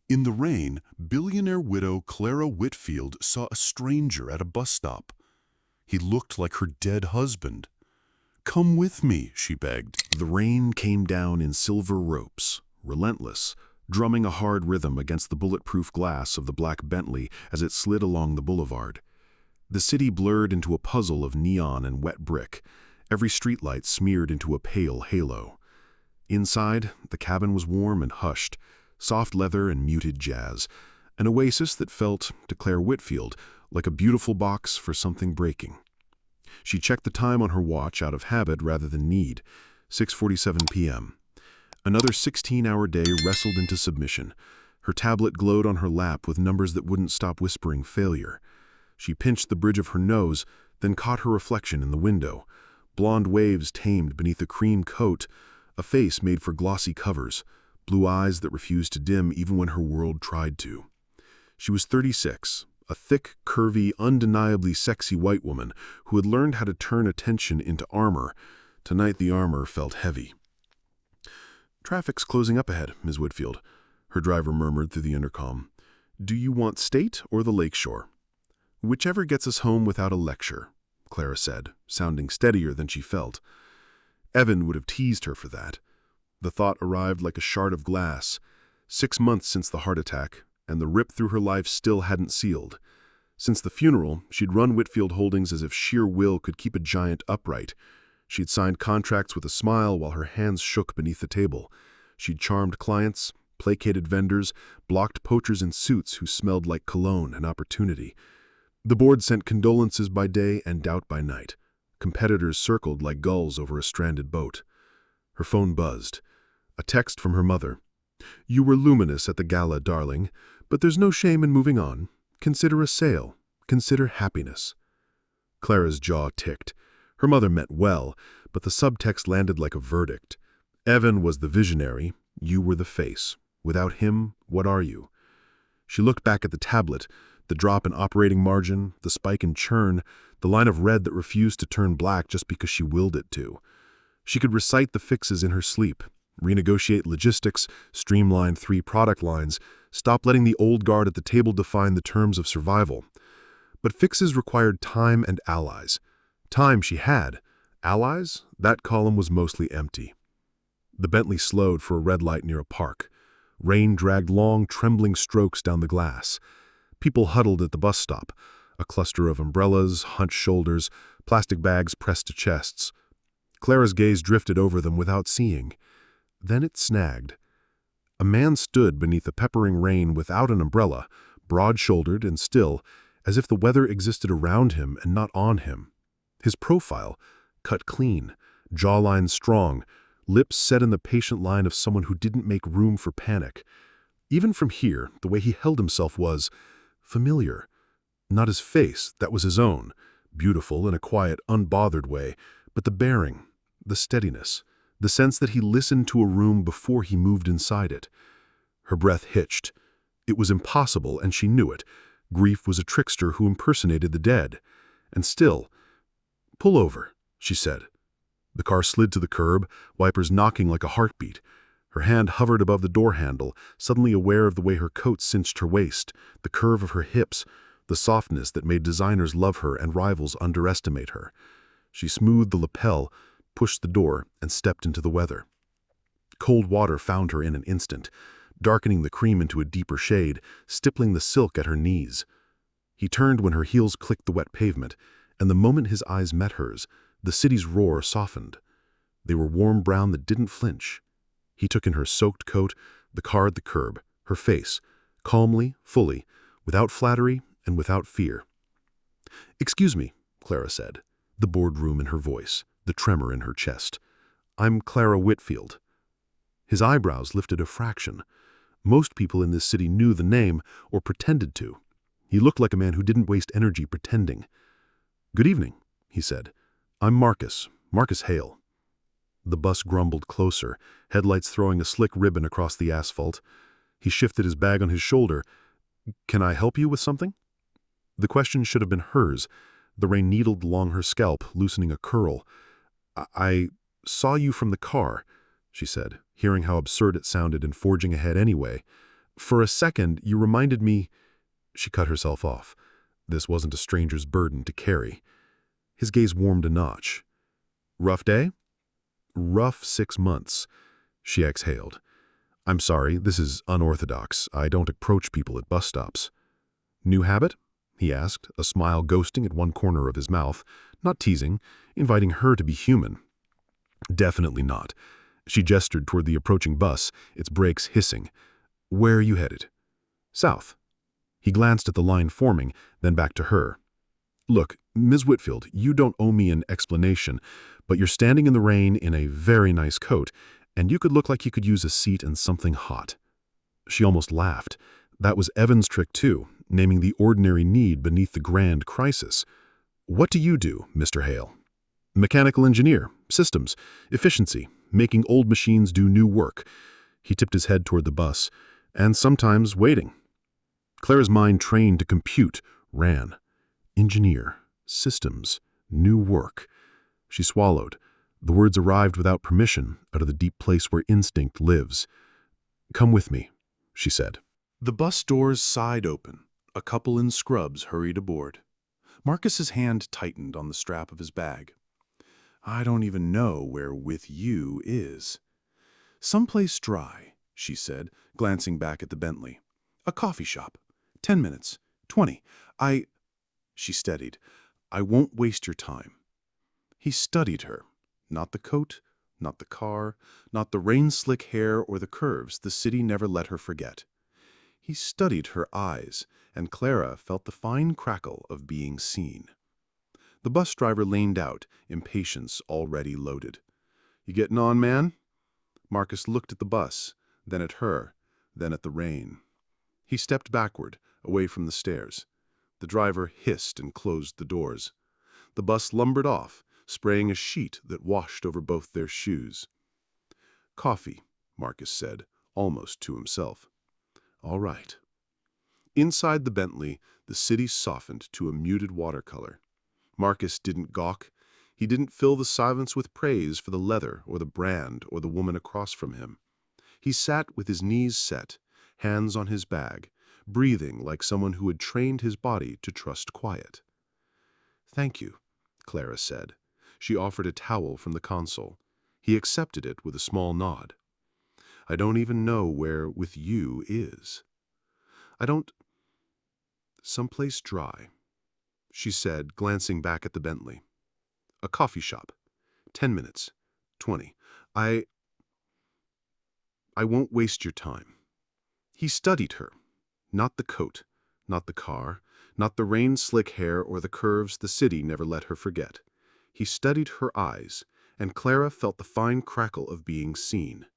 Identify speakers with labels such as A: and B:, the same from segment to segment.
A: In the rain, billionaire widow Clara Whitfield saw a stranger at a bus stop. He looked like her dead husband. "Come with me," she begged. The rain came down in silver ropes, relentless, drumming a hard rhythm against the bulletproof glass of the black Bentley as it slid along the boulevard. The city blurred into a puzzle of neon and wet brick, every streetlight smeared into a pale halo. Inside, the cabin was warm and hushed, soft leather and muted jazz, an oasis that felt, to Clara Whitfield, like a beautiful box for something breaking. She checked the time on her watch out of habit rather than need, 6:47 p.m. Another 16-hour day wrestled into submission. Her tablet glowed on her lap with numbers that wouldn't stop whispering failure. She pinched the bridge of her nose, then caught her reflection in the window. Blonde waves tamed beneath a cream coat, a face made for glossy covers, blue eyes that refused to dim even when her world tried to. She was 36, a thick, curvy, undeniably sexy white woman who had learned how to turn attention into armor. Tonight the armor felt heavy. "Traffic's closing up ahead, Ms. Whitfield," her driver murmured through the intercom. "Do you want State or the Lakeshore?" "Whichever gets us home without a lecture," Clara said, sounding steadier than she felt. Evan would have teased her for that. The thought arrived like a shard of glass. 6 months since the heart attack, and the rip through her life still hadn't sealed. Since the funeral, she'd run Whitfield Holdings as if sheer will could keep a giant upright. She'd signed contracts with a smile while her hands shook beneath the table. She'd charmed clients, placated vendors, blocked poachers in suits who smelled like cologne and opportunity. The board sent condolences by day and doubt by night. Competitors circled like gulls over a stranded boat. Her phone buzzed. A text from her mother. "You were luminous at the gala, darling, but there's no shame in moving on. Consider a sale. Consider happiness." Clara's jaw ticked. Her mother meant well, but the subtext landed like a verdict. Evan was the visionary. You were the face. Without him, what are you? She looked back at the tablet, the drop in operating margin, the spike in churn, the line of red that refused to turn black just because she willed it to. She could recite the fixes in her sleep, renegotiate logistics, streamline 3 product lines, stop letting the old guard at the table define the terms of survival. But fixes required time and allies. Time she had. Allies? That column was mostly empty. The Bentley slowed for a red light near a park. Rain dragged long, trembling strokes down the glass. People huddled at the bus stop, a cluster of umbrellas, hunched shoulders, plastic bags pressed to chests. Clara's gaze drifted over them without seeing. Then it snagged. A man stood beneath the peppering rain without an umbrella, broad-shouldered and still, as if the weather existed around him and not on him. His profile, cut clean, jawline strong, lips set in the patient line of someone who didn't make room for panic. Even from here, the way he held himself was familiar. Not his face, that was his own, beautiful in a quiet, unbothered way, but the bearing, the steadiness, the sense that he listened to a room before he moved inside it. Her breath hitched. It was impossible, and she knew it. Grief was a trickster who impersonated the dead. And still, "Pull over," she said. The car slid to the curb, wipers knocking like a heartbeat. Her hand hovered above the door handle, suddenly aware of the way her coat cinched her waist, the curve of her hips, the softness that made designers love her and rivals underestimate her. She smoothed the lapel, pushed the door, and stepped into the weather. Cold water found her in an instant, darkening the cream into a deeper shade, stippling the silk at her knees. He turned when her heels clicked the wet pavement, and the moment his eyes met hers, the city's roar softened. They were warm brown that didn't flinch. He took in her soaked coat, the car at the curb, her face, calmly, fully, without flattery and without fear. "Excuse me," Clara said, the boardroom in her voice, the tremor in her chest. "I'm Clara Whitfield." His eyebrows lifted a fraction. Most people in this city knew the name or pretended to. He looked like a man who didn't waste energy pretending. "Good evening," he said. "I'm Marcus Hale." The bus grumbled closer, headlights throwing a slick ribbon across the asphalt. He shifted his bag on his shoulder. "Can I help you with something?" The question should have been hers. The rain needled along her scalp, loosening a curl. I saw you from the car," she said, hearing how absurd it sounded and forging ahead anyway. For a second, you reminded me—" She cut herself off. This wasn't a stranger's burden to carry. His gaze warmed a notch. "Rough day?" "Rough 6 months." She exhaled. "I'm sorry, this is unorthodox. I don't approach people at bus stops." "New habit?" he asked, a smile ghosting at one corner of his mouth, not teasing, inviting her to be human. "Definitely not." She gestured toward the approaching bus, its brakes hissing. "Where are you headed?" "South." He glanced at the line forming, then back to her. "Look, Ms. Whitfield, you don't owe me an explanation, but you're standing in the rain in a very nice coat, and you could look like you could use a seat and something hot." She almost laughed. That was Evan's trick too, naming the ordinary need beneath the grand crisis. "What do you do, Mr. Hale?" "Mechanical engineer, systems, efficiency, making old machines do new work." He tipped his head toward the bus. "And sometimes waiting." Clara's mind, trained to compute, ran. Engineer, systems, new work. She swallowed. The words arrived without permission, out of the deep place where instinct lives. "Come with me," she said. The bus doors sighed open. A couple in scrubs hurried aboard. Marcus's hand tightened on the strap of his bag. "I don't even know where with you is." "Someplace dry," she said, glancing back at the Bentley. "A coffee shop. 10 minutes. 20. She steadied. "I won't waste your time." He studied her. Not the coat, not the car, not the rain-slick hair or the curves the city never let her forget. He studied her eyes, and Clara felt the fine crackle of being seen. The bus driver leaned out, impatience already loaded. "You getting on, man?" Marcus looked at the bus, then at her, then at the rain. He stepped backward, away from the stairs. The driver hissed and closed the doors. The bus lumbered off, spraying a sheet that washed over both their shoes. "Coffee," Marcus said, almost to himself. "All right." Inside the Bentley, the city softened to a muted watercolor. Marcus didn't gawk. He didn't fill the silence with praise for the leather or the brand or the woman across from him. He sat with his knees set, hands on his bag, breathing like someone who had trained his body to trust quiet. "Thank you," Clara said. She offered a towel from the console. He accepted it with a small nod. "I don't even know where with you is." "I don't—" "Someplace dry," she said, glancing back at the Bentley. "A coffee shop. 10 minutes. 20. I won't waste your time." He studied her. Not the coat, not the car, not the rain-slick hair or the curves the city never let her forget. He studied her eyes, and Clara felt the fine crackle of being seen.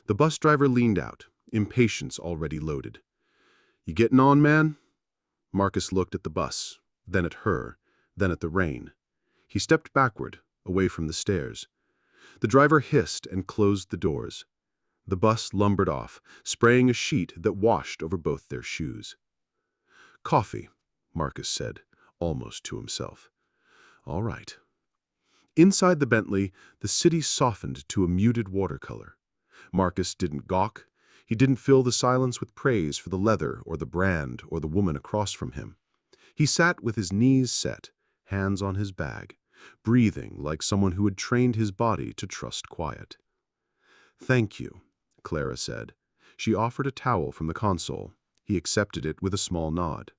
A: The bus driver leaned out, impatience already loaded. "You getting on, man?" Marcus looked at the bus, then at her, then at the rain. He stepped backward, away from the stairs. The driver hissed and closed the doors. The bus lumbered off, spraying a sheet that washed over both their shoes. "Coffee," Marcus said, almost to himself. "All right." Inside the Bentley, the city softened to a muted watercolor. Marcus didn't gawk. He didn't fill the silence with praise for the leather or the brand or the woman across from him. He sat with his knees set, hands on his bag, breathing like someone who had trained his body to trust quiet. "Thank you," Clara said. She offered a towel from the console. He accepted it with a small nod.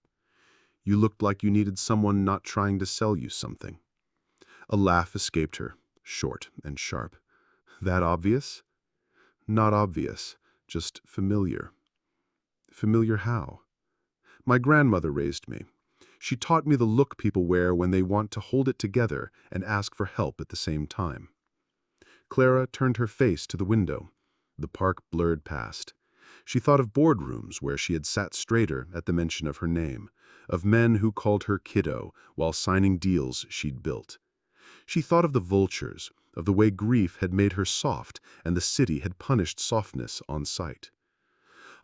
A: "You looked like you needed someone not trying to sell you something." A laugh escaped her, short and sharp. "That obvious?" "Not obvious, just familiar." "Familiar how?" "My grandmother raised me. She taught me the look people wear when they want to hold it together and ask for help at the same time." Clara turned her face to the window. The park blurred past. She thought of boardrooms where she had sat straighter at the mention of her name, of men who called her kiddo while signing deals she'd built. She thought of the vultures, of the way grief had made her soft and the city had punished softness on sight.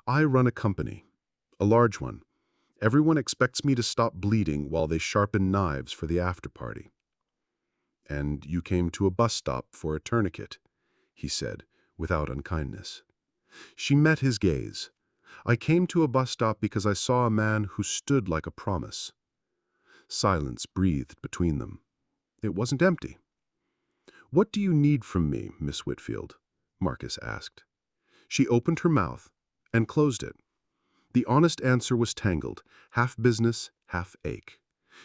A: "I run a company, a large one. Everyone expects me to stop bleeding while they sharpen knives for the after-party." "And you came to a bus stop for a tourniquet," he said, without unkindness. She met his gaze. I came to a bus stop because I saw a man who stood like a promise. Silence breathed between them. It wasn't empty. "What do you need from me, Miss Whitfield?" Marcus asked. She opened her mouth and closed it. The honest answer was tangled, half business, half ache.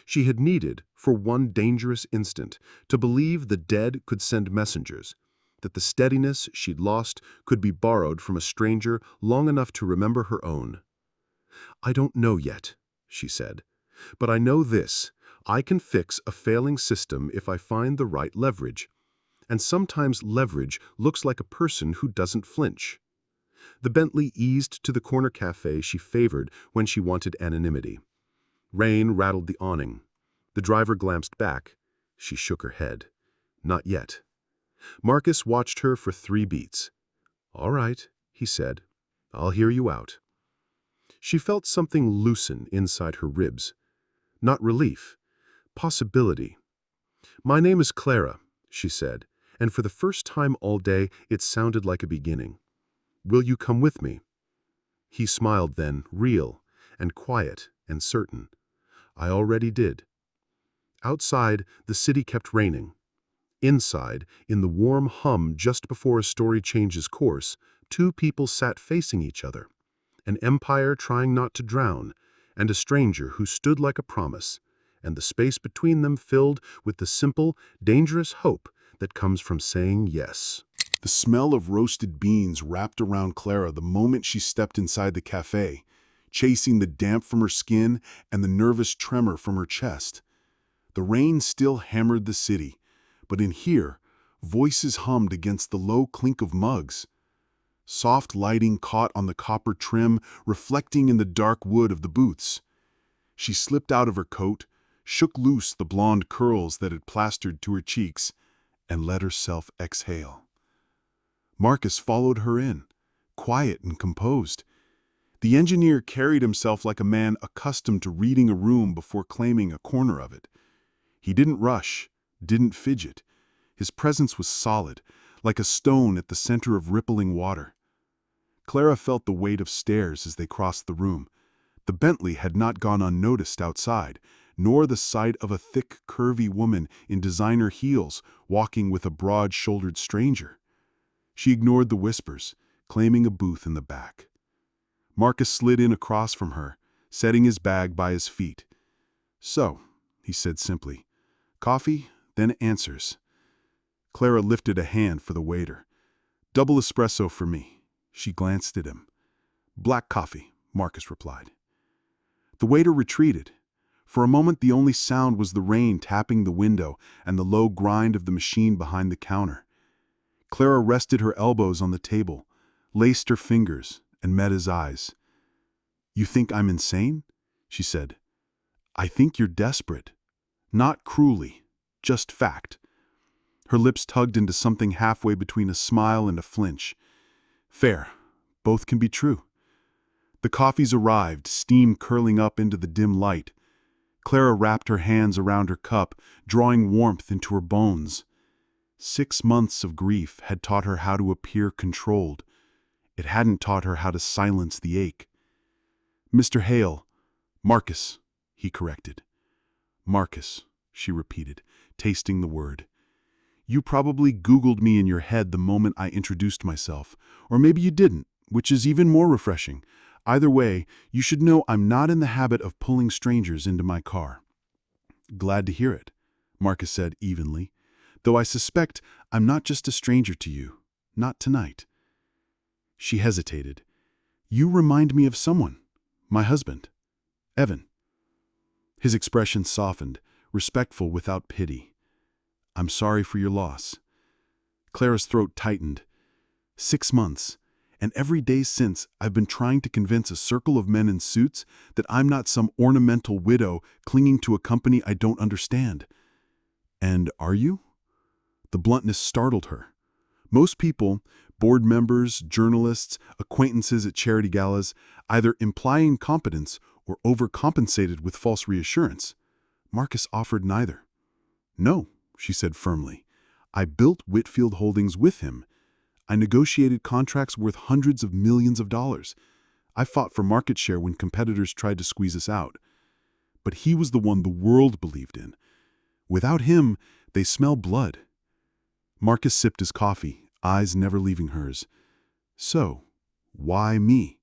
A: She had needed, for one dangerous instant, to believe the dead could send messengers, that the steadiness she'd lost could be borrowed from a stranger long enough to remember her own. "I don't know yet," she said, "but I know this. I can fix a failing system if I find the right leverage. And sometimes leverage looks like a person who doesn't flinch." The Bentley eased to the corner cafe she favored when she wanted anonymity. Rain rattled the awning. The driver glanced back. She shook her head. Not yet. Marcus watched her for 3 beats. "All right," he said. "I'll hear you out." She felt something loosen inside her ribs. Not relief. Possibility. "My name is Clara," she said, and for the first time all day it sounded like a beginning. "Will you come with me?" He smiled then, real, and quiet, and certain. "I already did." Outside, the city kept raining. Inside, in the warm hum just before a story changes course, 2 people sat facing each other. An empire trying not to drown, and a stranger who stood like a promise, and the space between them filled with the simple, dangerous hope that comes from saying yes. The smell of roasted beans wrapped around Clara the moment she stepped inside the cafe, chasing the damp from her skin and the nervous tremor from her chest. The rain still hammered the city, but in here, voices hummed against the low clink of mugs. Soft lighting caught on the copper trim, reflecting in the dark wood of the booths. She slipped out of her coat, shook loose the blonde curls that had plastered to her cheeks, and let herself exhale. Marcus followed her in, quiet and composed. The engineer carried himself like a man accustomed to reading a room before claiming a corner of it. He didn't rush, didn't fidget. His presence was solid, like a stone at the center of rippling water. Clara felt the weight of stares as they crossed the room. The Bentley had not gone unnoticed outside, nor the sight of a thick, curvy woman in designer heels walking with a broad-shouldered stranger. She ignored the whispers, claiming a booth in the back. Marcus slid in across from her, setting his bag by his feet. "So," he said simply, "coffee, then answers." Clara lifted a hand for the waiter. "Double espresso for me." She glanced at him. "Black coffee," Marcus replied. The waiter retreated. For a moment the only sound was the rain tapping the window and the low grind of the machine behind the counter. Clara rested her elbows on the table, laced her fingers, and met his eyes. "You think I'm insane?" she said. "I think you're desperate. Not cruelly, just fact." Her lips tugged into something halfway between a smile and a flinch. "Fair. Both can be true." The coffees arrived, steam curling up into the dim light. Clara wrapped her hands around her cup, drawing warmth into her bones. 6 months of grief had taught her how to appear controlled. It hadn't taught her how to silence the ache. "Mr. Hale." "Marcus," he corrected. "Marcus," she repeated, tasting the word. "You probably Googled me in your head the moment I introduced myself. Or maybe you didn't, which is even more refreshing. Either way, you should know I'm not in the habit of pulling strangers into my car." "Glad to hear it," Marcus said evenly. "Though I suspect I'm not just a stranger to you. Not tonight." She hesitated. "You remind me of someone. My husband. Evan." His expression softened, respectful without pity. "I'm sorry for your loss." Clara's throat tightened. 6 months, and every day since I've been trying to convince a circle of men in suits that I'm not some ornamental widow clinging to a company I don't understand. "And are you?" The bluntness startled her. Most people, board members, journalists, acquaintances at charity galas, either imply incompetence or overcompensated with false reassurance. Marcus offered neither. "No," she said firmly. "I built Whitfield Holdings with him. I negotiated contracts worth hundreds of millions of dollars. I fought for market share when competitors tried to squeeze us out. But he was the one the world believed in. Without him, they smell blood. Marcus sipped his coffee, eyes never leaving hers. So, why me?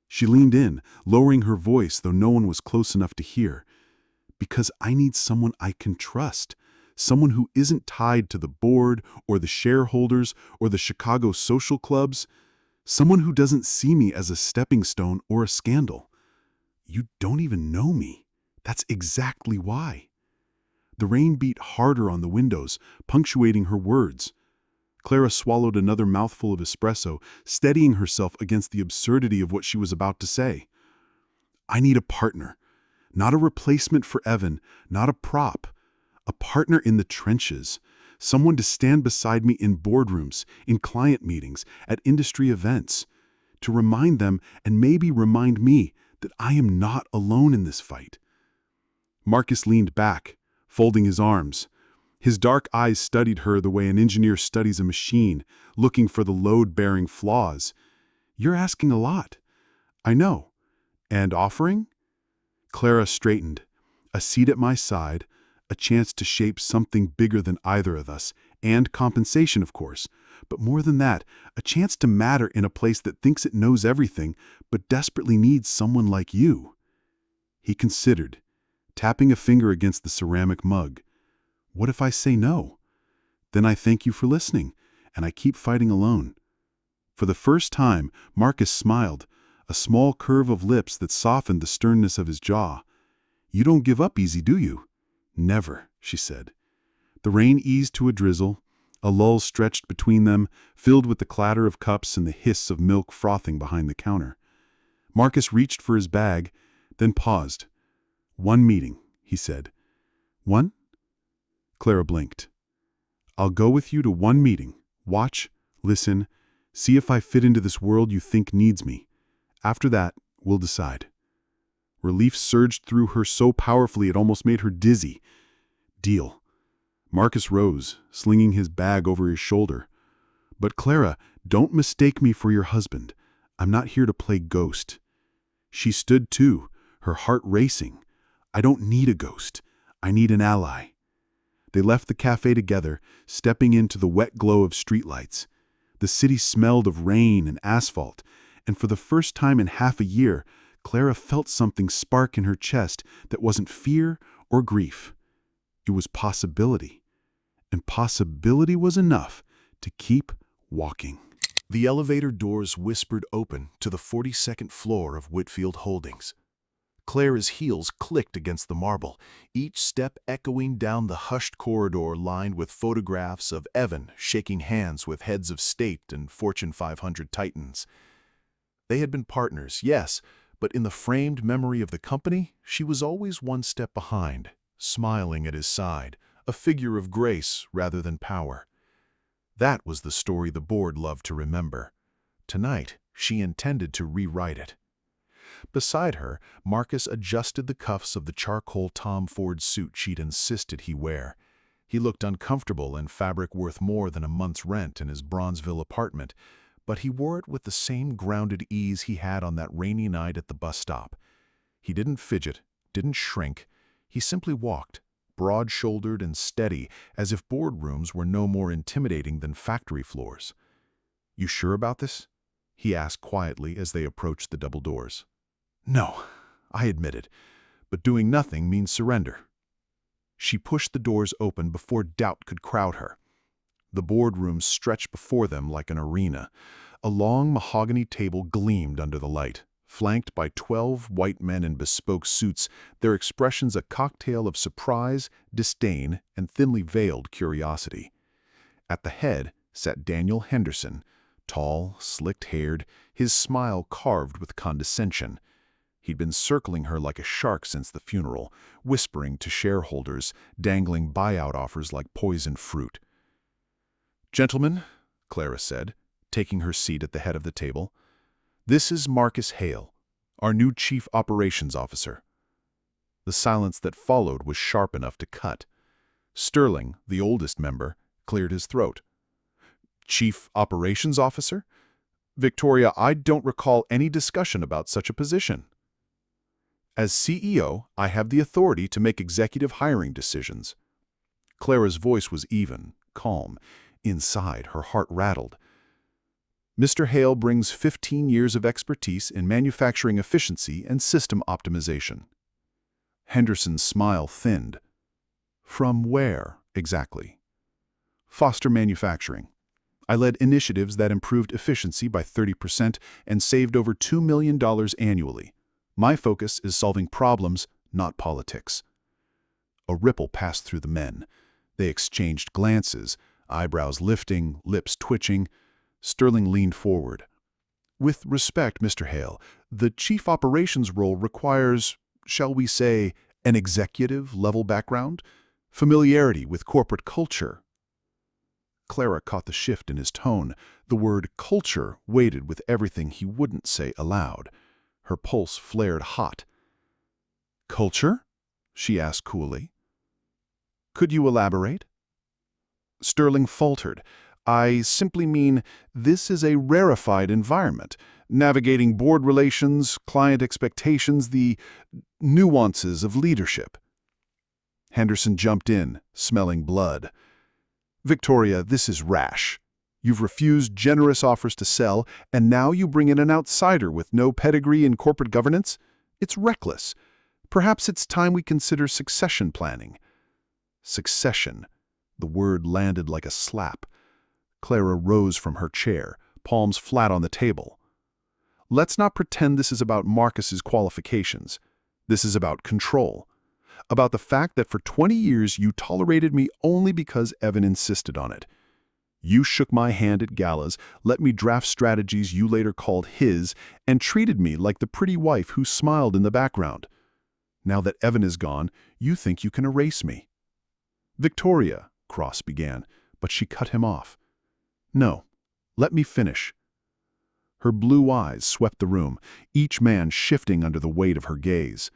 A: She leaned in, lowering her voice, though no one was close enough to hear. Because I need someone I can trust. Someone who isn't tied to the board or the shareholders or the Chicago social clubs. Someone who doesn't see me as a stepping stone or a scandal. You don't even know me. That's exactly why. The rain beat harder on the windows, punctuating her words. Clara swallowed another mouthful of espresso, steadying herself against the absurdity of what she was about to say. I need a partner. Not a replacement for Evan, not a prop. A partner in the trenches. Someone to stand beside me in boardrooms, in client meetings, at industry events. To remind them, and maybe remind me, that I am not alone in this fight. Marcus leaned back, folding his arms. His dark eyes studied her the way an engineer studies a machine, looking for the load-bearing flaws. You're asking a lot. I know. And offering? Clara straightened. A seat at my side, a chance to shape something bigger than either of us, and compensation, of course. But more than that, a chance to matter in a place that thinks it knows everything, but desperately needs someone like you. He considered, tapping a finger against the ceramic mug. What if I say no? Then I thank you for listening, and I keep fighting alone. For the first time, Marcus smiled, a small curve of lips that softened the sternness of his jaw. You don't give up easy, do you? Never, she said. The rain eased to a drizzle. A lull stretched between them, filled with the clatter of cups and the hiss of milk frothing behind the counter. Marcus reached for his bag, then paused. One meeting, he said. One? Clara blinked. I'll go with you to one meeting. Watch, listen, see if I fit into this world you think needs me. After that, we'll decide. Relief surged through her so powerfully it almost made her dizzy. Deal. Marcus rose, slinging his bag over his shoulder. But Clara, don't mistake me for your husband. I'm not here to play ghost. She stood too, her heart racing. I don't need a ghost. I need an ally. They left the cafe together, stepping into the wet glow of streetlights. The city smelled of rain and asphalt, and for the first time in half a year, Clara felt something spark in her chest that wasn't fear or grief. It was possibility. And possibility was enough to keep walking. The elevator doors whispered open to the 42nd floor of Whitfield Holdings. Clara's heels clicked against the marble, each step echoing down the hushed corridor lined with photographs of Evan shaking hands with heads of state and Fortune 500 titans. They had been partners, yes, but in the framed memory of the company, she was always one step behind, smiling at his side, a figure of grace rather than power. That was the story the board loved to remember. Tonight, she intended to rewrite it. Beside her, Marcus adjusted the cuffs of the charcoal Tom Ford suit she'd insisted he wear. He looked uncomfortable in fabric worth more than a month's rent in his Bronzeville apartment, but he wore it with the same grounded ease he had on that rainy night at the bus stop. He didn't fidget, didn't shrink. He simply walked, broad-shouldered and steady, as if boardrooms were no more intimidating than factory floors. "You sure about this?" he asked quietly as they approached the double doors. "No," I admitted, "but doing nothing means surrender." She pushed the doors open before doubt could crowd her. The boardroom stretched before them like an arena. A long mahogany table gleamed under the light, flanked by 12 white men in bespoke suits, their expressions a cocktail of surprise, disdain, and thinly veiled curiosity. At the head sat Daniel Henderson, tall, slicked-haired, his smile carved with condescension. He'd been circling her like a shark since the funeral, whispering to shareholders, dangling buyout offers like poisoned fruit. "Gentlemen," Clara said, taking her seat at the head of the table, "this is Marcus Hale, our new Chief Operations Officer." The silence that followed was sharp enough to cut. Sterling, the oldest member, cleared his throat. "Chief Operations Officer? Victoria, I don't recall any discussion about such a position. As CEO, I have the authority to make executive hiring decisions. Clara's voice was even, calm. Inside, her heart rattled. Mr. Hale brings 15 years of expertise in manufacturing efficiency and system optimization. Henderson's smile thinned. From where, exactly? Foster Manufacturing. I led initiatives that improved efficiency by 30% and saved over $2 million annually. My focus is solving problems, not politics. A ripple passed through the men. They exchanged glances, eyebrows lifting, lips twitching. Sterling leaned forward. With respect, Mr. Hale, the chief operations role requires, shall we say, an executive-level background, familiarity with corporate culture. Clara caught the shift in his tone. The word culture weighted with everything he wouldn't say aloud. Her pulse flared hot. Culture? She asked coolly. Could you elaborate? Sterling faltered. I simply mean this is a rarefied environment, navigating board relations, client expectations, the nuances of leadership. Henderson jumped in, smelling blood. Victoria, this is rash. You've refused generous offers to sell, and now you bring in an outsider with no pedigree in corporate governance? It's reckless. Perhaps it's time we consider succession planning. Succession. The word landed like a slap. Clara rose from her chair, palms flat on the table. Let's not pretend this is about Marcus's qualifications. This is about control. About the fact that for 20 years you tolerated me only because Evan insisted on it. You shook my hand at galas, let me draft strategies you later called his, and treated me like the pretty wife who smiled in the background. Now that Evan is gone, you think you can erase me. Victoria, Cross began, but she cut him off. No, let me finish. Her blue eyes swept the room, each man shifting under the weight of her gaze.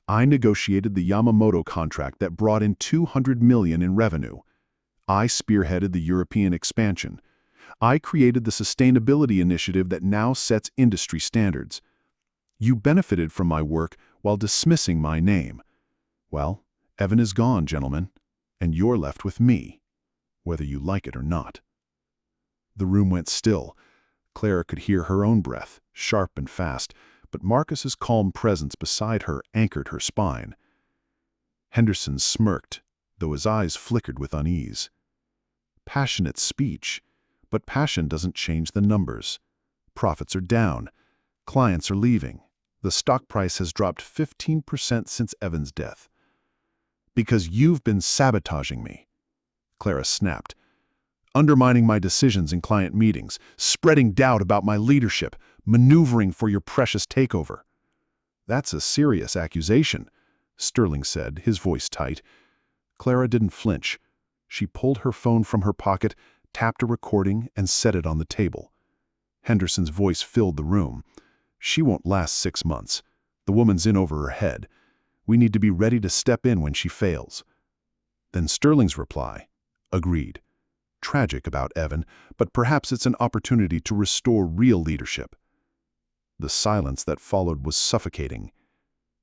A: I negotiated the Yamamoto contract that brought in $200 million in revenue. I spearheaded the European expansion. I created the sustainability initiative that now sets industry standards. You benefited from my work while dismissing my name. Well, Evan is gone, gentlemen, and you're left with me, whether you like it or not. The room went still. Clara could hear her own breath, sharp and fast, but Marcus's calm presence beside her anchored her spine. Henderson smirked, though his eyes flickered with unease. Passionate speech, but passion doesn't change the numbers. Profits are down. Clients are leaving. The stock price has dropped 15% since Evan's death. Because you've been sabotaging me, Clara snapped. Undermining my decisions in client meetings, spreading doubt about my leadership, maneuvering for your precious takeover. That's a serious accusation, Sterling said, his voice tight. Clara didn't flinch. She pulled her phone from her pocket, tapped a recording, and set it on the table. Henderson's voice filled the room. She won't last 6 months. The woman's in over her head. We need to be ready to step in when she fails. Then Sterling's reply, agreed. Tragic about Evan, but perhaps it's an opportunity to restore real leadership. The silence that followed was suffocating.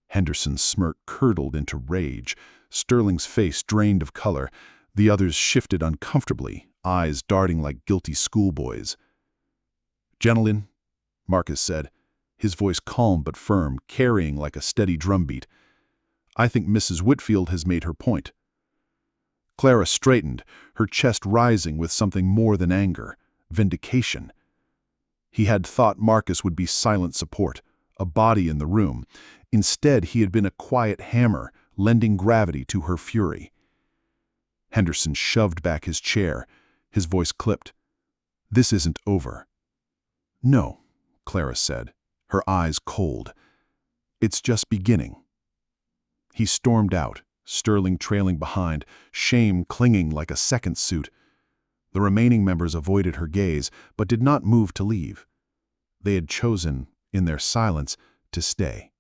A: Henderson's smirk curdled into rage. Sterling's face drained of color. The others shifted uncomfortably, eyes darting like guilty schoolboys. Gentlemen, Marcus said, his voice calm but firm, carrying like a steady drumbeat. I think Mrs. Whitfield has made her point. Clara straightened, her chest rising with something more than anger, vindication. He had thought Marcus would be silent support, a body in the room. Instead, he had been a quiet hammer, lending gravity to her fury. Henderson shoved back his chair, his voice clipped. This isn't over. No, Clara said, her eyes cold. It's just beginning. He stormed out, Sterling trailing behind, shame clinging like a second suit. The remaining members avoided her gaze, but did not move to leave. They had chosen, in their silence, to stay.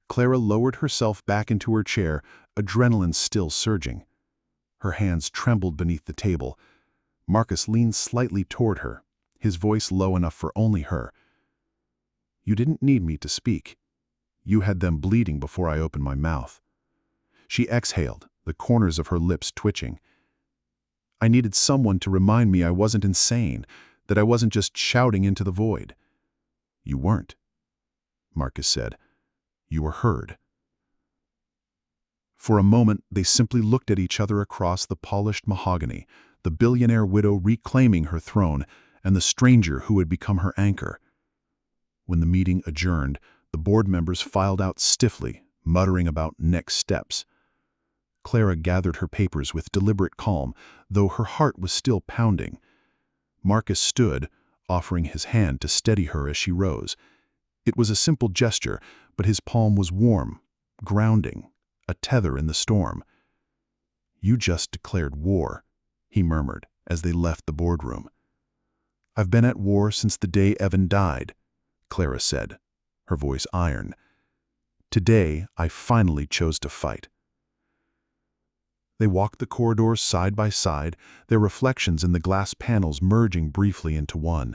A: Clara lowered herself back into her chair, adrenaline still surging. Her hands trembled beneath the table. Marcus leaned slightly toward her.
B: his voice low enough for only her. "You didn't need me to speak. You had them bleeding before I opened my mouth." She exhaled, the corners of her lips twitching. "I needed someone to remind me I wasn't insane, that I wasn't just shouting into the void." "You weren't," Marcus said. "You were heard." For a moment, they simply looked at each other across the polished mahogany, the billionaire widow reclaiming her throne, and the stranger who had become her anchor. When the meeting adjourned, the board members filed out stiffly, muttering about next steps. Clara gathered her papers with deliberate calm, though her heart was still pounding. Marcus stood, offering his hand to steady her as she rose. It was a simple gesture, but his palm was warm, grounding, a tether in the storm. "You just declared war," he murmured as they left the boardroom. "I've been at war since the day Evan died," Clara said, her voice iron. "Today, I finally chose to fight." They walked the corridors side by side, their reflections in the glass panels merging briefly into one.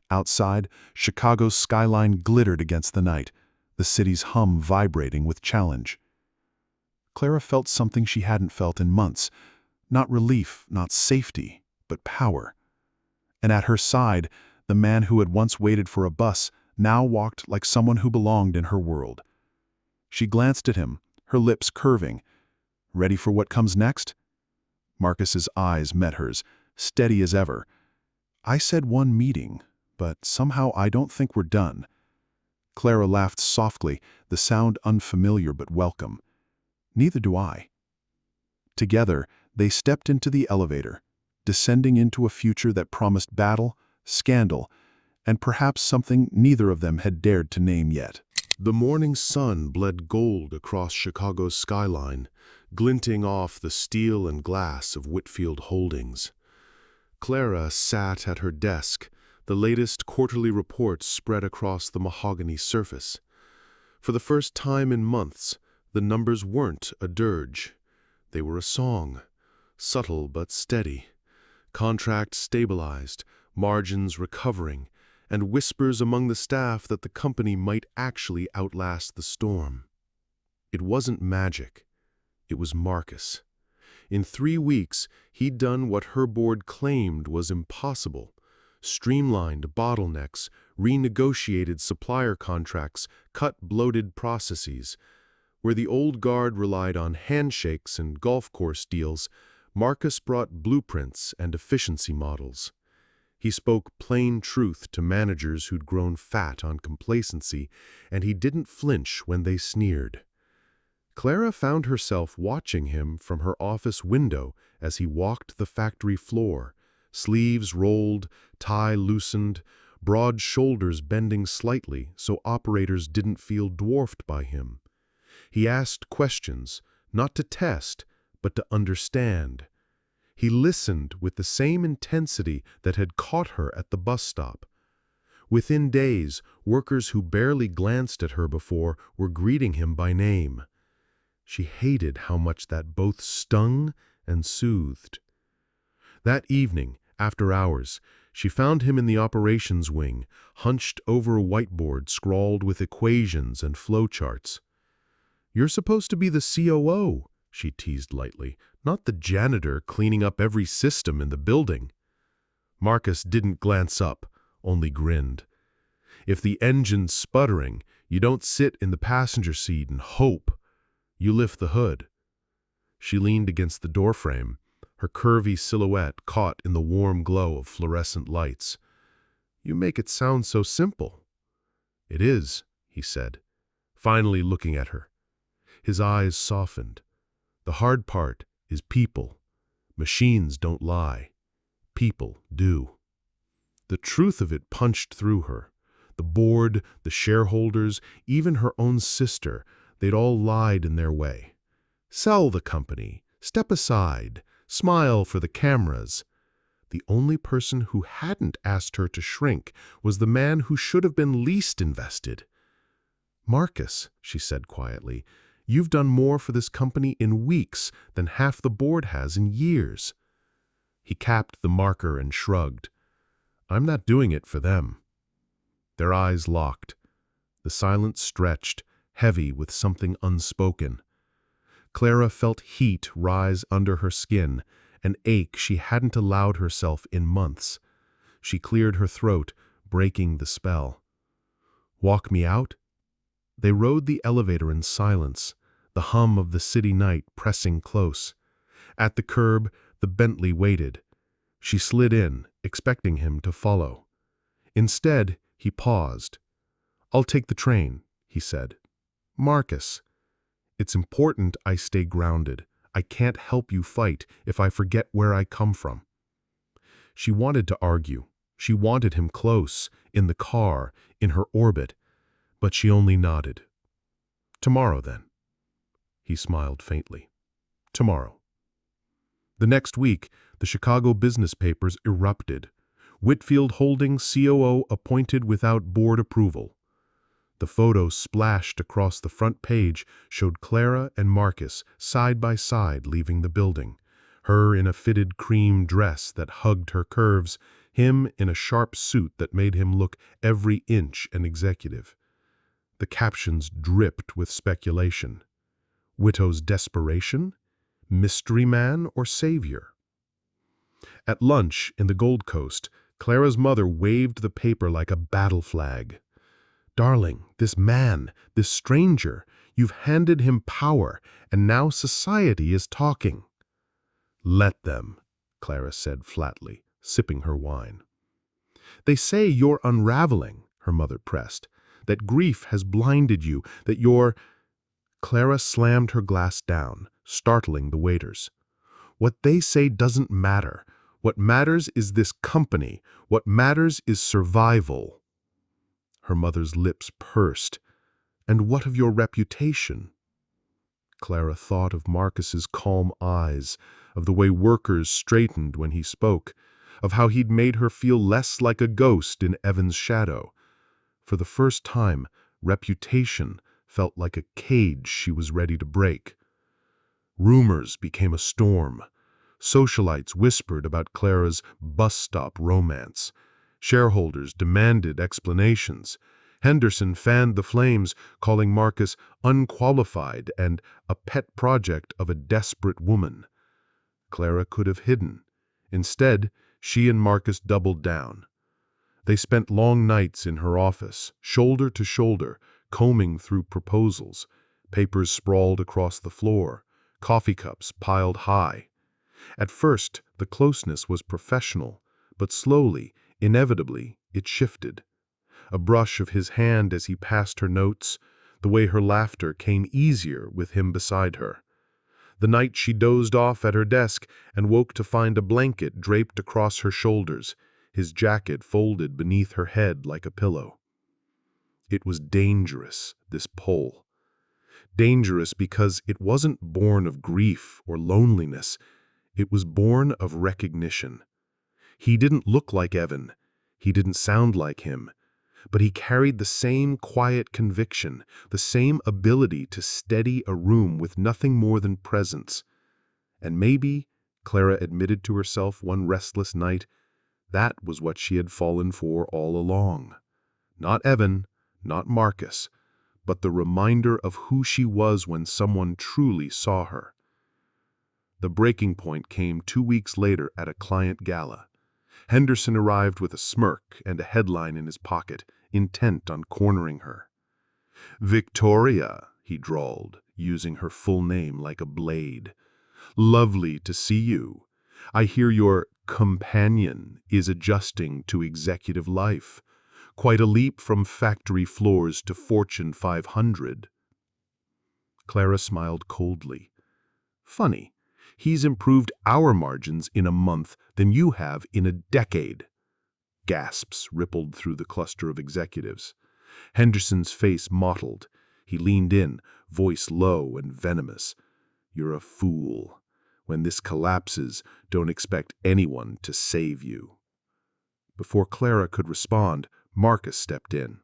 B: Outside, Chicago's skyline glittered against the night, the city's hum vibrating with challenge. Clara felt something she hadn't felt in months. Not relief, not safety, but power. And at her side, the man who had once waited for a bus now walked like someone who belonged in her world. She glanced at him, her lips curving. "Ready for what comes next?" Marcus's eyes met hers, steady as ever. "I said one meeting, but somehow I don't think we're done." Clara laughed softly, the sound unfamiliar but welcome. "Neither do I." Together, they stepped into the elevator, descending into a future that promised battle, scandal, and perhaps something neither of them had dared to name yet.
A: The morning sun bled gold across Chicago's skyline, glinting off the steel and glass of Whitfield Holdings. Clara sat at her desk, the latest quarterly reports spread across the mahogany surface. For the first time in months, the numbers weren't a dirge. They were a song, subtle but steady. Contracts stabilized, margins recovering, and whispers among the staff that the company might actually outlast the storm. It wasn't magic. It was Marcus. In 3 weeks, he'd done what her board claimed was impossible. Streamlined bottlenecks, renegotiated supplier contracts, cut bloated processes. Where the old guard relied on handshakes and golf course deals, Marcus brought blueprints and efficiency models. He spoke plain truth to managers who'd grown fat on complacency, and he didn't flinch when they sneered. Clara found herself watching him from her office window as he walked the factory floor, sleeves rolled, tie loosened, broad shoulders bending slightly so operators didn't feel dwarfed by him. He asked questions, not to test, but to understand. He listened with the same intensity that had caught her at the bus stop. Within days, workers who barely glanced at her before were greeting him by name. She hated how much that both stung and soothed. That evening, after hours, she found him in the operations wing, hunched over a whiteboard scrawled with equations and flowcharts. "You're supposed to be the COO," she teased lightly, "not the janitor cleaning up every system in the building." Marcus didn't glance up, only grinned. "If the engine's sputtering, you don't sit in the passenger seat and hope. You lift the hood." She leaned against the doorframe, her curvy silhouette caught in the warm glow of fluorescent lights. "You make it sound so simple." "It is," he said, finally looking at her. His eyes softened. "The hard part is people. Machines don't lie. People do." The truth of it punched through her. The board, the shareholders, even her own sister, they'd all lied in their way. Sell the company, step aside, smile for the cameras. The only person who hadn't asked her to shrink was the man who should have been least invested. "Marcus," she said quietly, "you've done more for this company in weeks than half the board has in years." He capped the marker and shrugged.
B: I'm not doing it for them." Their eyes locked. The silence stretched, heavy with something unspoken. Clara felt heat rise under her skin, an ache she hadn't allowed herself in months. She cleared her throat, breaking the spell. "Walk me out?" They rode the elevator in silence, the hum of the city night pressing close. At the curb, the Bentley waited. She slid in, expecting him to follow. Instead, he paused. "I'll take the train," he said. "Marcus, it's important I stay grounded. I can't help you fight if I forget where I come from." She wanted to argue. She wanted him close, in the car, in her orbit, but she only nodded. "Tomorrow, then." He smiled faintly. "Tomorrow." The next week, the Chicago business papers erupted. Whitfield Holdings COO appointed without board approval. The photo splashed across the front page showed Clara and Marcus side by side leaving the building, her in a fitted cream dress that hugged her curves, him in a sharp suit that made him look every inch an executive. The captions dripped with speculation. Wittow's desperation? Mystery man or savior? At lunch in the Gold Coast, Clara's mother waved the paper like a battle flag. "Darling, this man, this stranger, you've handed him power, and now society is talking." "Let them," Clara said flatly, sipping her wine. "They say you're unraveling," her mother pressed, "that grief has blinded you, that you're—" Clara slammed her glass down, startling the waiters. "What they say doesn't matter. What matters is this company. What matters is survival." Her mother's lips pursed. "And what of your reputation?" Clara thought of Marcus's calm eyes, of the way workers straightened when he spoke, of how he'd made her feel less like a ghost in Evan's shadow. For the first time, reputation felt like a cage she was ready to break. Rumors became a storm. Socialites whispered about Clara's bus stop romance. Shareholders demanded explanations. Henderson fanned the flames, calling Marcus unqualified and a pet project of a desperate woman. Clara could have hidden. Instead, she and Marcus doubled down. They spent long nights in her office, shoulder to shoulder, combing through proposals. Papers sprawled across the floor, coffee cups piled high. At first, the closeness was professional, but slowly, inevitably, it shifted. A brush of his hand as he passed her notes, the way her laughter came easier with him beside her. The night she dozed off at her desk and woke to find a blanket draped across her shoulders, his jacket folded beneath her head like a pillow. It was dangerous, this pull. Dangerous because it wasn't born of grief or loneliness. It was born of recognition. He didn't look like Evan. He didn't sound like him. But he carried the same quiet conviction, the same ability to steady a room with nothing more than presence. And maybe, Clara admitted to herself one restless night, that was what she had fallen for all along. Not Evan, not Marcus, but the reminder of who she was when someone truly saw her. The breaking point came 2 weeks later at a client gala. Henderson arrived with a smirk and a headline in his pocket, intent on cornering her. "Victoria," he drawled, using her full name like a blade. "Lovely to see you. I hear your companion is adjusting to executive life. Quite a leap from factory floors to Fortune 500. Clara smiled coldly. "Funny. He's improved our margins in a month than you have in a decade." Gasps rippled through the cluster of executives. Henderson's face mottled. He leaned in, voice low and venomous. "You're a fool. When this collapses, don't expect anyone to save you." Before Clara could respond, Marcus stepped in.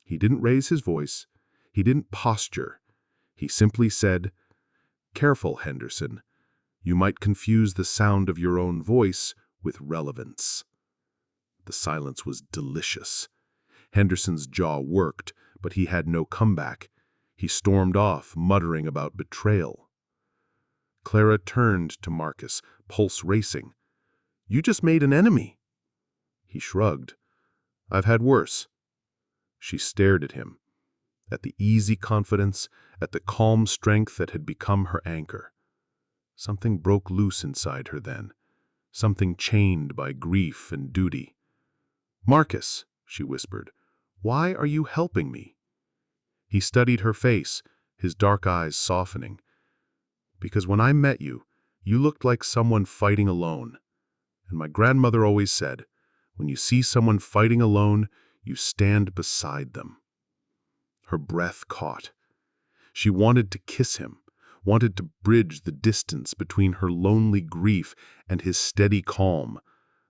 B: He didn't raise his voice. He didn't posture. He simply said, "Careful, Henderson. You might confuse the sound of your own voice with relevance." The silence was delicious. Henderson's jaw worked, but he had no comeback. He stormed off, muttering about betrayal. Clara turned to Marcus, pulse racing. "You just made an enemy." He shrugged. "I've had worse." She stared at him, at the easy confidence, at the calm strength that had become her anchor. Something broke loose inside her then, something chained by grief and duty. "Marcus," she whispered, "why are you helping me?" He studied her face, his dark eyes softening. "Because when I met you, you looked like someone fighting alone. And my grandmother always said, when you see someone fighting alone, you stand beside them." Her breath caught. She wanted to kiss him, wanted to bridge the distance between her lonely grief and his steady calm.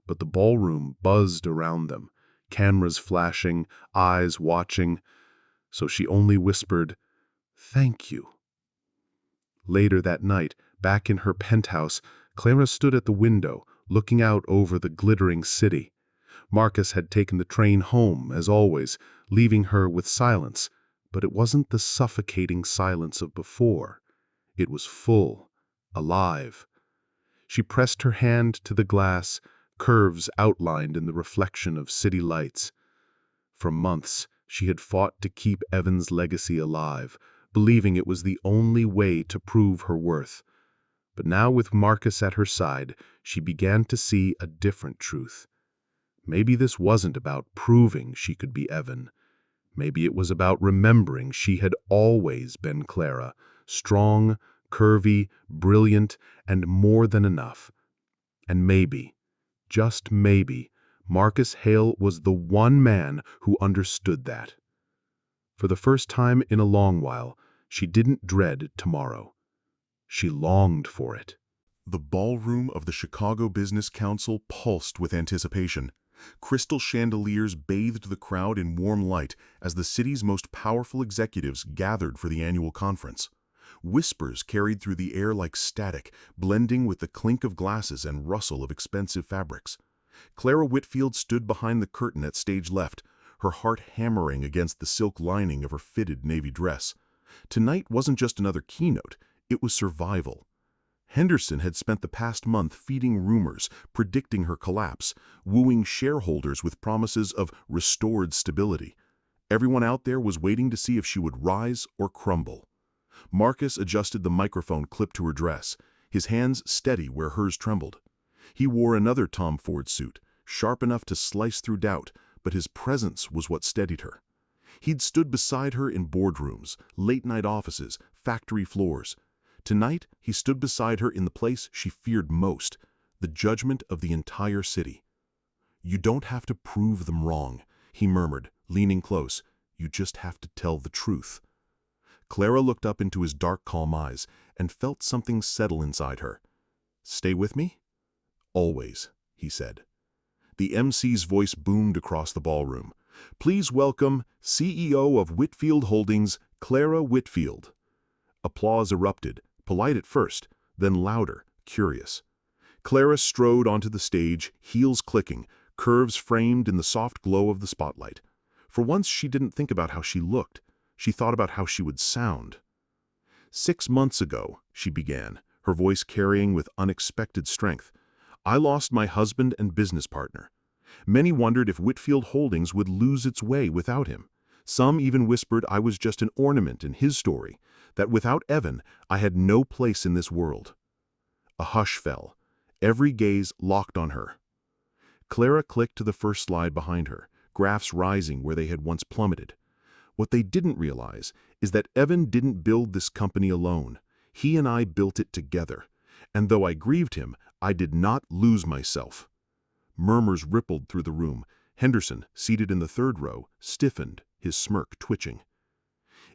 B: But the ballroom buzzed around them, cameras flashing, eyes watching. So she only whispered, "Thank you." Later that night, back in her penthouse, Clara stood at the window, looking out over the glittering city. Marcus had taken the train home, as always, leaving her with silence. But it wasn't the suffocating silence of before. It was full, alive. She pressed her hand to the glass, curves outlined in the reflection of city lights. For months, she had fought to keep Evan's legacy alive, believing it was the only way to prove her worth. But now, with Marcus at her side, she began to see a different truth. Maybe this wasn't about proving she could be Evan. Maybe it was about remembering she had always been Clara, strong, curvy, brilliant, and more than enough. And maybe, just maybe, Marcus Hale was the one man who understood that. For the first time in a long while, she didn't dread tomorrow. She longed for it.
A: The ballroom of the Chicago Business Council pulsed with anticipation. Crystal chandeliers bathed the crowd in warm light as the city's most powerful executives gathered for the annual conference. Whispers carried through the air like static, blending with the clink of glasses and rustle of expensive fabrics. Clara Whitfield stood behind the curtain at stage left, her heart hammering against the silk lining of her fitted navy dress. Tonight wasn't just another keynote, it was survival. Henderson had spent the past month feeding rumors, predicting her collapse, wooing shareholders with promises of restored stability. Everyone out there was waiting to see if she would rise or crumble. Marcus adjusted the microphone clipped to her dress, his hands steady where hers trembled. He wore another Tom Ford suit, sharp enough to slice through doubt, but his presence was what steadied her. He'd stood beside her in boardrooms, late-night offices, factory floors. Tonight, he stood beside her in the place she feared most, the judgment of the entire city. "You don't have to prove them wrong," he murmured, leaning close. "You just have to tell the truth." Clara looked up into his dark, calm eyes and felt something settle inside her. "Stay with me?" "Always," he said. The MC's voice boomed across the ballroom. "Please welcome CEO of Whitfield Holdings, Clara Whitfield." Applause erupted, polite at first, then louder, curious. Clara strode onto the stage, heels clicking, curves framed in the soft glow of the spotlight. For once, she didn't think about how she looked. She thought about how she would sound. "6 months ago," she began, her voice carrying with unexpected strength, "I lost my husband and business partner. Many wondered if Whitfield Holdings would lose its way without him. Some even whispered I was just an ornament in his story, that without Evan, I had no place in this world." A hush fell. Every gaze locked on her. Clara clicked to the first slide behind her, graphs rising where they had once plummeted. What they didn't realize is that Evan didn't build this company alone. He and I built it together. And though I grieved him, I did not lose myself. Murmurs rippled through the room. Henderson, seated in the third row, stiffened, his smirk twitching.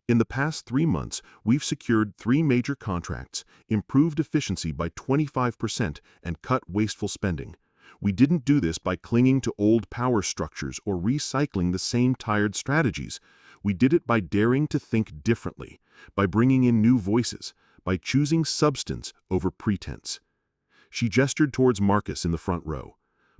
A: "In the past 3 months, we've secured 3 major contracts, improved efficiency by 25%, and cut wasteful spending. We didn't do this by clinging to old power structures or recycling the same tired strategies. We did it by daring to think differently, by bringing in new voices, by choosing substance over pretense." She gestured towards Marcus in the front row.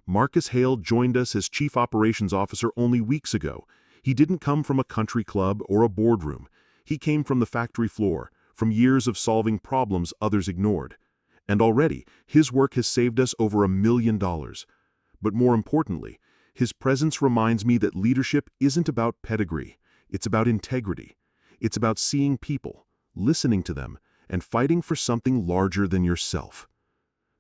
A: Marcus Hale joined us as Chief Operations Officer only weeks ago. He didn't come from a country club or a boardroom. He came from the factory floor, from years of solving problems others ignored. And already, his work has saved us over $1 million. But more importantly, his presence reminds me that leadership isn't about pedigree. It's about integrity. It's about seeing people, listening to them, and fighting for something larger than yourself.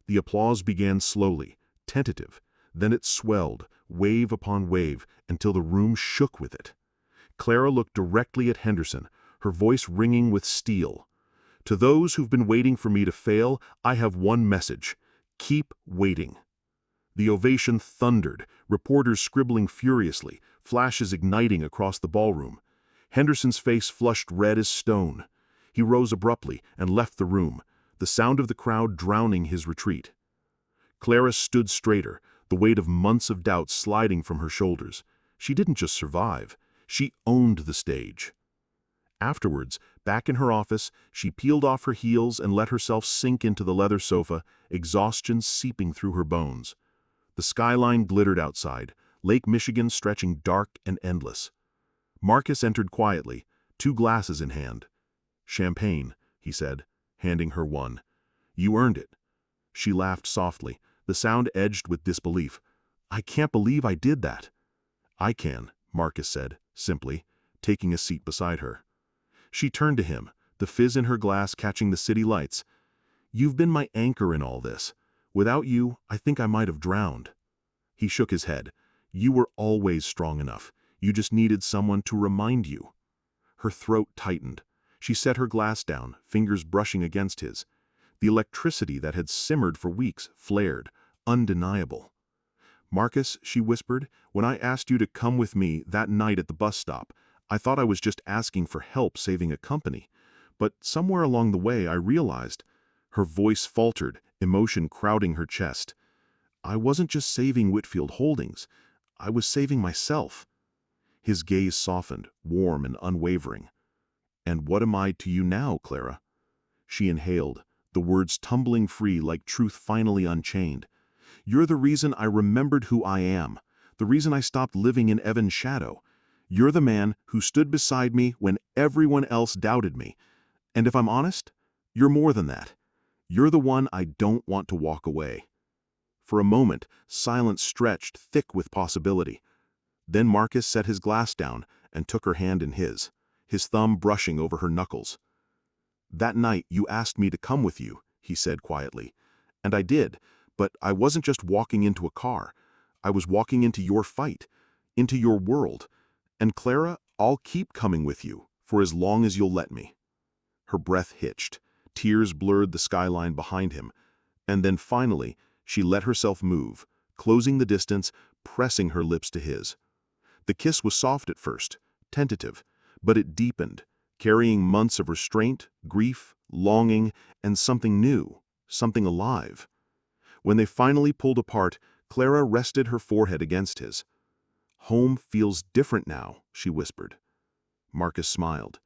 A: The applause began slowly, tentative. Then it swelled, wave upon wave, until the room shook with it. Clara looked directly at Henderson, her voice ringing with steel. To those who've been waiting for me to fail, I have one message: keep waiting. The ovation thundered, reporters scribbling furiously, flashes igniting across the ballroom. Henderson's face flushed red as stone. He rose abruptly and left the room, the sound of the crowd drowning his retreat. Clara stood straighter, the weight of months of doubt sliding from her shoulders. She didn't just survive, she owned the stage. Afterwards, back in her office, she peeled off her heels and let herself sink into the leather sofa, exhaustion seeping through her bones. The skyline glittered outside, Lake Michigan stretching dark and endless. Marcus entered quietly, 2 glasses in hand. "Champagne," he said, handing her one. "You earned it." She laughed softly, the sound edged with disbelief. "I can't believe I did that." "I can," Marcus said, simply, taking a seat beside her. She turned to him, the fizz in her glass catching the city lights. "You've been my anchor in all this. Without you, I think I might have drowned." He shook his head. "You were always strong enough. You just needed someone to remind you." Her throat tightened. She set her glass down, fingers brushing against his. The electricity that had simmered for weeks flared, undeniable. "Marcus," she whispered, "when I asked you to come with me that night at the bus stop, I thought I was just asking for help saving a company. But somewhere along the way I realized—" Her voice faltered, emotion crowding her chest. "I wasn't just saving Whitfield Holdings. I was saving myself." His gaze softened, warm and unwavering. "And what am I to you now, Clara?" She inhaled, the words tumbling free like truth finally unchained. "You're the reason I remembered who I am, the reason I stopped living in Evan's shadow. You're the man who stood beside me when everyone else doubted me. And if I'm honest, you're more than that. You're the one I don't want to walk away." For a moment, silence stretched thick with possibility. Then Marcus set his glass down and took her hand in his thumb brushing over her knuckles. "That night you asked me to come with you," he said quietly. "And I did, but I wasn't just walking into a car. I was walking into your fight, into your world. And Clara, I'll keep coming with you, for as long as you'll let me." Her breath hitched. Tears blurred the skyline behind him. And then finally, she let herself move, closing the distance, pressing her lips to his. The kiss was soft at first, tentative, but it deepened, carrying months of restraint, grief, longing, and something new, something alive. When they finally pulled apart, Clara rested her forehead against his. "Home feels different now," she whispered. Marcus smiled.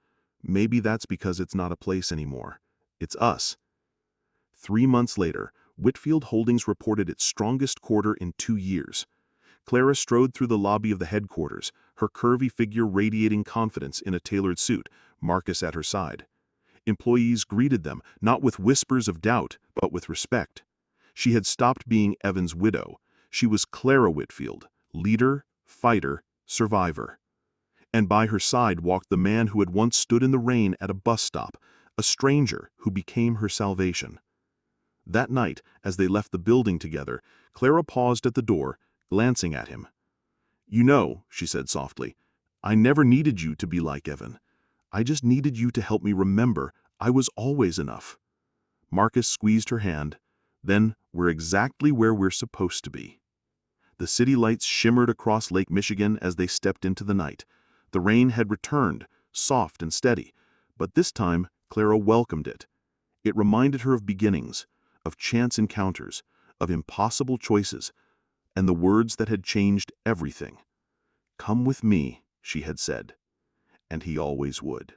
A: "Maybe that's because it's not a place anymore. It's us." 3 months later, Whitfield Holdings reported its strongest quarter in 2 years. Clara strode through the lobby of the headquarters, her curvy figure radiating confidence in a tailored suit, Marcus at her side. Employees greeted them, not with whispers of doubt, but with respect. She had stopped being Evan's widow. She was Clara Whitfield, leader, fighter, survivor. And by her side walked the man who had once stood in the rain at a bus stop, a stranger who became her salvation. That night, as they left the building together, Clara paused at the door, glancing at him. "You know," she said softly, "I never needed you to be like Evan. I just needed you to help me remember I was always enough." Marcus squeezed her hand. "Then we're exactly where we're supposed to be." The city lights shimmered across Lake Michigan as they stepped into the night. The rain had returned, soft and steady, but this time Clara welcomed it. It reminded her of beginnings, of chance encounters, of impossible choices, and the words that had changed everything. "Come with me," she had said, and he always would.